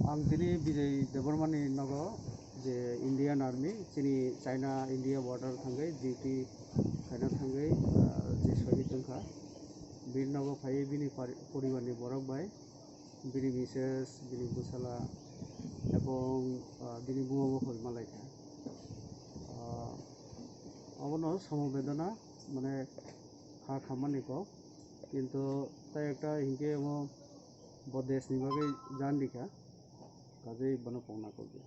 आं दिनै बिजय देबरमानि नग जे इन्डियान आर्मी चिनी चाइना इंडिया बॉर्डर थांगै डिउटी खायना थांगै जे शहीद जोंखा बिनि नग फायै बिनि परिबारनि बरक बाय बिनि मिसेस बिनि बुसाला এবং बिनि बुवा बखल मालायखा अबनो समवेदना माने खा खामानिखौ কিন্তু তাই একটা হিংকে বদেশ নিবাগে জান দিখা কাজেই বন পাওনা করবে।